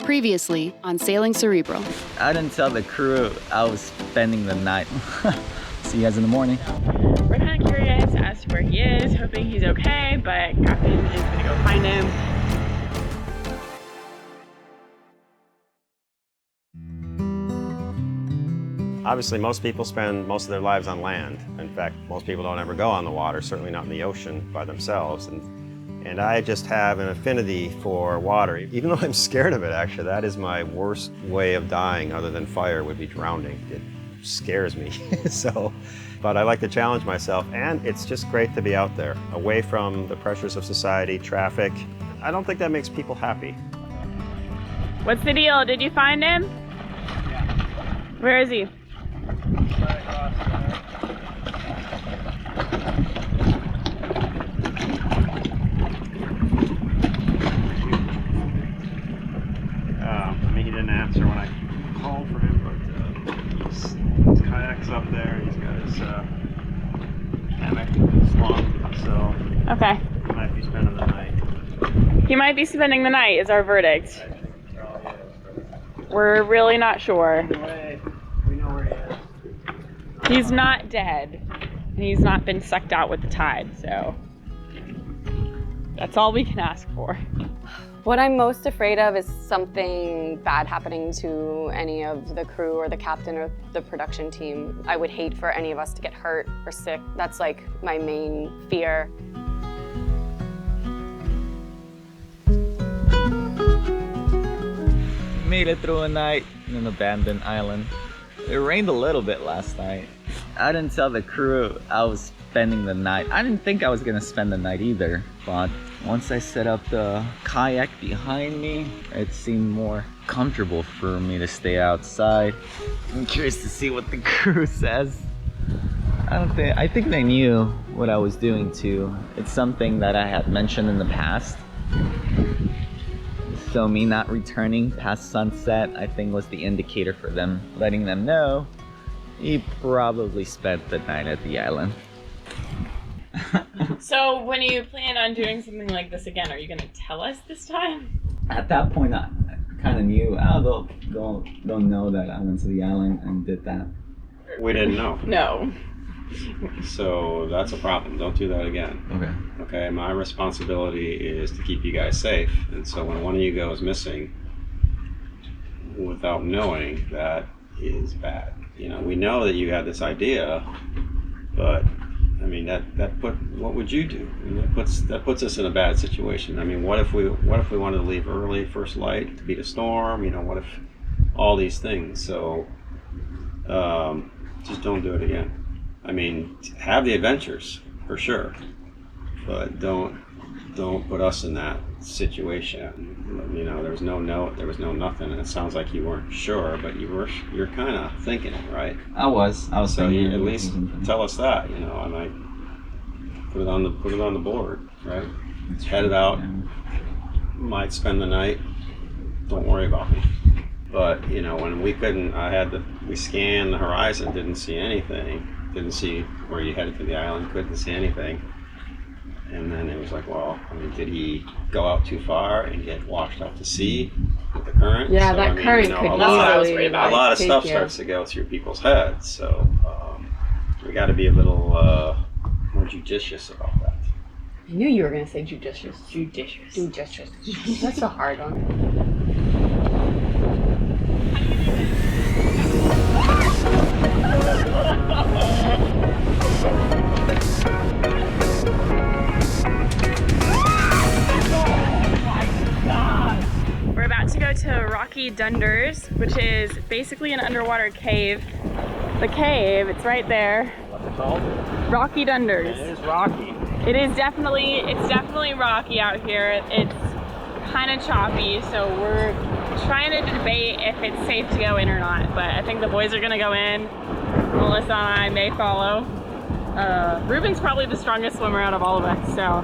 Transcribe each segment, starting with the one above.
Previously on Sailing Cerebral. I didn't tell the crew I was spending the night. See you guys in the morning. We're kind of curious as to where he is, hoping he's okay, but Captain is gonna go find him. Obviously, most people spend most of their lives on land. In fact, most people don't ever go on the water, certainly not in the ocean by themselves. And I just have an affinity for water. Even though I'm scared of it, actually, that is my worst way of dying other than fire would be drowning. It scares me. But I like to challenge myself, and it's just great to be out there, away from the pressures of society, traffic. I don't think that makes people happy. What's the deal? Did you find him? Yeah. Where is he? He didn't answer when I called for him, but his kayak's up there. He's got his hammock slung, so Okay. he might be spending the night. He might be spending the night is our verdict. I think that's all he is. We're really not sure. Anyway, we know where he is. He's not dead. And he's not been sucked out with the tide, so that's all we can ask for. What I'm most afraid of is something bad happening to any of the crew or the captain or the production team. I would hate for any of us to get hurt or sick. That's like my main fear. Made it through a night in an abandoned island. It rained a little bit last night. I didn't tell the crew I was spending the night. I didn't think I was gonna spend the night either, but once I set up the kayak behind me, it seemed more comfortable for me to stay outside. I'm curious to see what the crew says. I think they knew what I was doing too. It's something that I had mentioned in the past. So me not returning past sunset, I think was the indicator for them, letting them know he probably spent the night at the island. So when you plan on doing something like this again, are you going to tell us this time? At that point, I kind of knew, they'll know that I went to the island and did that. We didn't know. No. So that's a problem. Don't do that again. Okay. Okay, my responsibility is to keep you guys safe. And so when one of you goes missing without knowing, that is bad. You know, we know that you had this idea, but I mean what would you do? I mean, that puts us in a bad situation. I mean, what if we wanted to leave early, first light, to beat a storm? You know, what if all these things? So just don't do it again. I mean, have the adventures for sure, but don't put us in that situation. You know, there was no note, there was no nothing, and it sounds like you weren't sure, but you're kind of thinking it, right? I was So thinking you it. at least tell us that. You know, I might put it on the board, right? Head it out. Might spend the night. Don't worry about me. But you know, when we scanned the horizon, didn't see anything. Didn't see where you headed to the island, couldn't see anything. And then it was like, well, I mean, did he go out too far and get washed out to sea with the current? Yeah, So, that I mean, current you know, could That's what I was worried easily about. a lot of take stuff you. starts to go through people's heads. So we got to be a little more judicious about that. I knew you were going to say judicious. Judicious. That's a hard one. We're about to go to Rocky Dunders, which is basically an underwater cave. The cave, it's right there. What's it called? Rocky Dunders. It is rocky. It's definitely rocky out here. It's kind of choppy, so we're trying to debate if it's safe to go in or not. But I think the boys are gonna go in. Melissa and I may follow. Ruben's probably the strongest swimmer out of all of us, so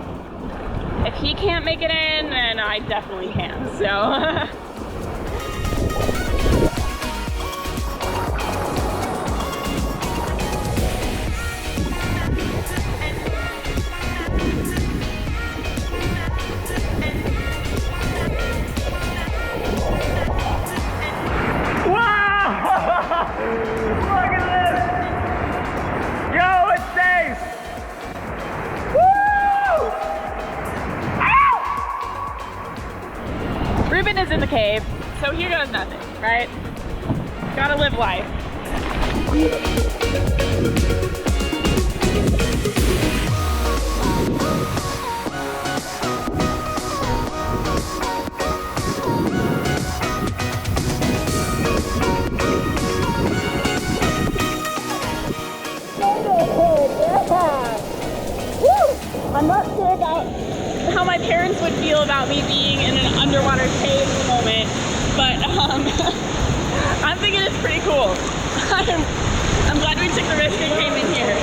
if he can't make it in, then I definitely can. So. cave. So here goes nothing, right? Gotta live life. I'm not sure about how my parents would feel about me being in an underwater cave at the moment, but I'm thinking it's pretty cool. I'm glad we took the risk and came in here.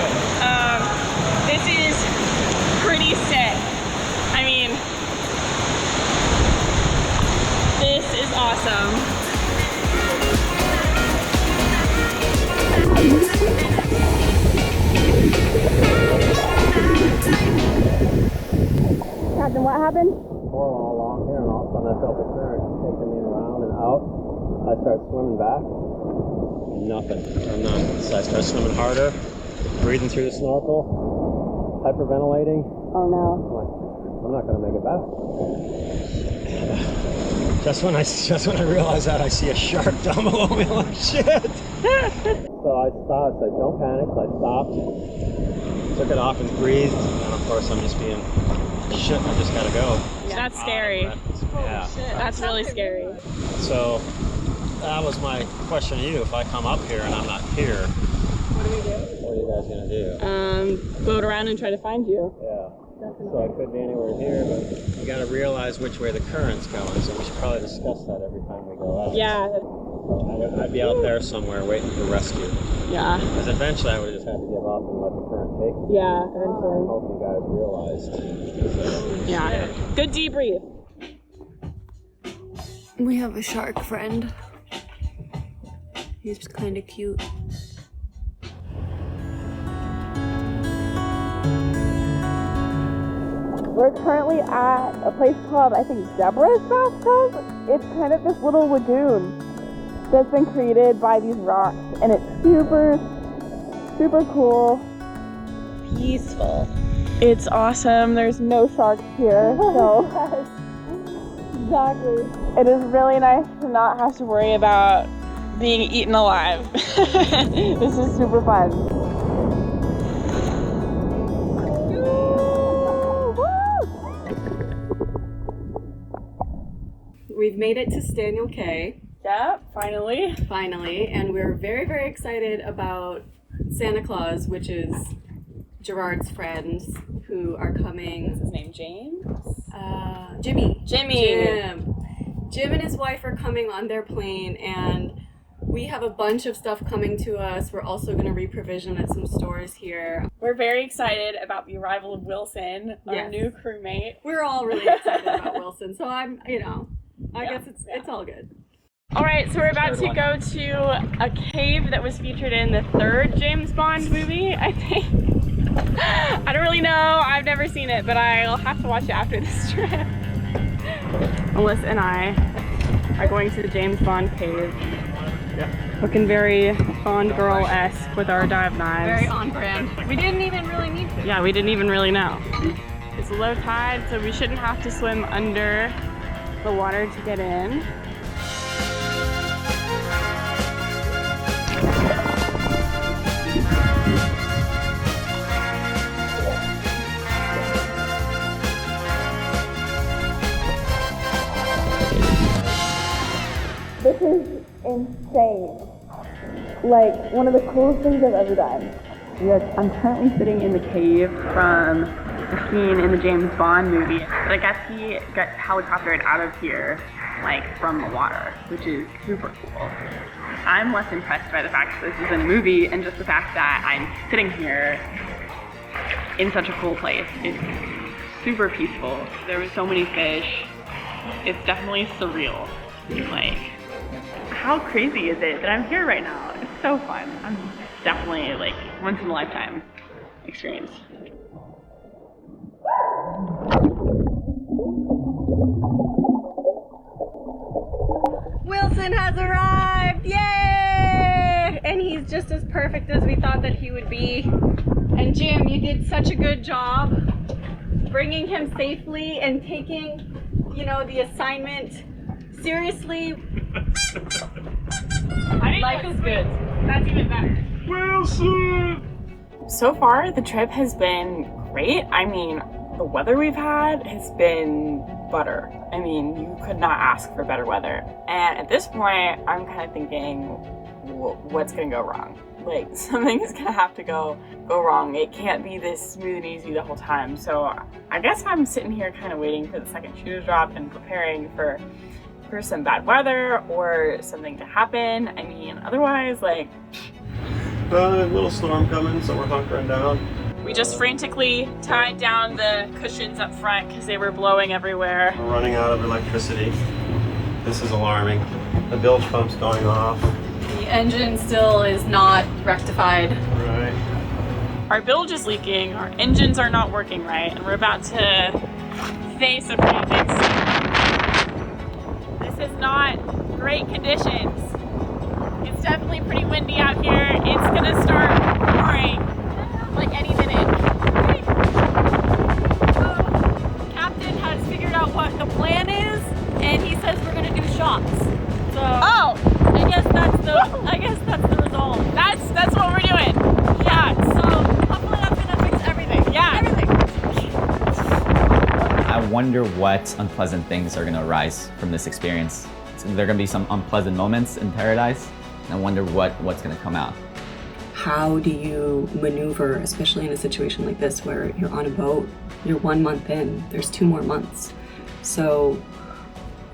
This is pretty sick. I mean, this is awesome. Captain, what happened? All along here, and all of a sudden I felt the current taking me around and out. I started swimming back. Nothing. None. So I started swimming harder, breathing through the snorkel, hyperventilating. Oh no. I'm not gonna make it back. Just when I realized that, I see a shark down below me. I'm like, shit. So I stopped. I said, don't panic. So I stopped, took it off and breathed. And of course, I'm just being shit. I just gotta go. That's scary. Yeah. That's really scary. So that was my question to you. If I come up here and I'm not here, What do we do? what are you guys gonna do? Float around and try to find you. Yeah. So I could be anywhere here, but you gotta realize which way the current's going. So we should probably discuss that every time we go out. Yeah. I'd be out there somewhere waiting for rescue. Yeah. Because eventually I would just have to give up and let the current take me. Yeah, I eventually. hope you guys realized. Yeah. Good debrief. We have a shark friend. He's kind of cute. We're currently at a place called, I think, Deborahs Bathtub. It's kind of this little lagoon that's been created by these rocks, and it's super, super cool. Peaceful. It's awesome. There's no sharks here, so exactly. It is really nice to not have to worry about being eaten alive. This is super fun. We've made it to Staniel Cay. Yeah, finally. Finally, and we're very, very excited about Santa Claus, which is Gerard's friends who are coming. What's his name? James? Jimmy. Jimmy. Jim and his wife are coming on their plane, and we have a bunch of stuff coming to us. We're also going to reprovision at some stores here. We're very excited about the arrival of Wilson, our Yes. new crewmate. We're all really excited about Wilson, so I guess it's all good. All right, so we're about to go to a cave that was featured in the third James Bond movie, I think. I don't really know. I've never seen it, but I'll have to watch it after this trip. Melissa and I are going to the James Bond cave. Yeah. Looking very Bond girl-esque with our dive knives. Very on brand. We didn't even really need to. Yeah, we didn't even really know. It's low tide, so we shouldn't have to swim under the water to get in. This is insane. Like, one of the coolest things I've ever done. I'm currently sitting in the cave from the scene in the James Bond movie. But I guess he got helicoptered out of here, like, from the water, which is super cool. I'm less impressed by the fact that this is in a movie and just the fact that I'm sitting here in such a cool place. It's super peaceful. There were so many fish. It's definitely surreal. Like, how crazy is it that I'm here right now? It's so fun. I'm definitely like once in a lifetime experience. Wilson has arrived! Yay! And he's just as perfect as we thought that he would be. And Jim, you did such a good job bringing him safely and taking, the assignment Seriously? Life is good. That's even better. Wilson! So far, the trip has been great. I mean, the weather we've had has been butter. I mean, you could not ask for better weather. And at this point, I'm kind of thinking, what's gonna go wrong? Like, something is gonna have to go wrong. It can't be this smooth and easy the whole time. So I guess I'm sitting here kind of waiting for the second shoe to drop and preparing for some bad weather or something to happen. I mean, otherwise, like... A little storm coming, so we're hunkering down. We just frantically tied down the cushions up front because they were blowing everywhere. We're running out of electricity. This is alarming. The bilge pump's going off. The engine still is not rectified. Right. Our bilge is leaking, our engines are not working right, and we're about to face a pretty big storm. This is not great conditions. It's definitely pretty windy out here. It's gonna start pouring like any minute. Captain has figured out what the plan is, and he says we're gonna do shots. So I guess that's the result. That's what we're doing. Yeah. So hopefully that's gonna fix everything. Yeah. Everything. I wonder what unpleasant things are gonna arise from this experience. So there are gonna be some unpleasant moments in paradise, and I wonder what's gonna come out. How do you maneuver, especially in a situation like this where you're on a boat, you're 1 month in, there's 2 more months. So,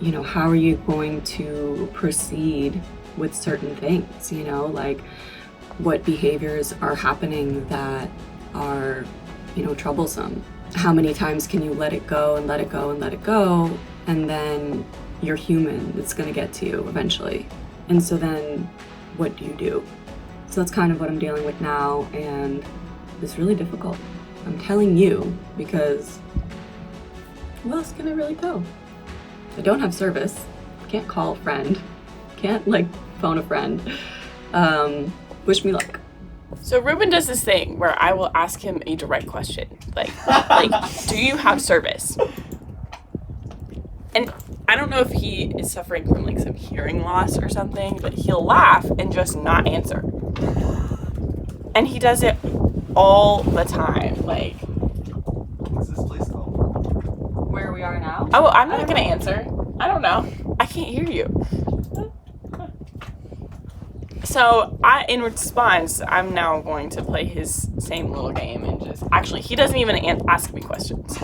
you know, how are you going to proceed with certain things, you know, like what behaviors are happening that are, you know, troublesome? How many times can you let it go and let it go and let it go, and then you're human, it's gonna get to you eventually. And so then what do you do? So that's kind of what I'm dealing with now, and it's really difficult. I'm telling you because who else can I really go? I don't have service, can't call a friend, can't like phone a friend. Wish me luck. So Ruben does this thing where I will ask him a direct question, like, do you have service? And I don't know if he is suffering from like some hearing loss or something, but he'll laugh and just not answer. And he does it all the time, like. What's this place called? Where we are now? Oh, I'm not gonna answer. I don't know. I can't hear you. So in response, I'm now going to play his same little game and just, actually, he doesn't even ask me questions.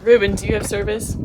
Ruben, do you have service?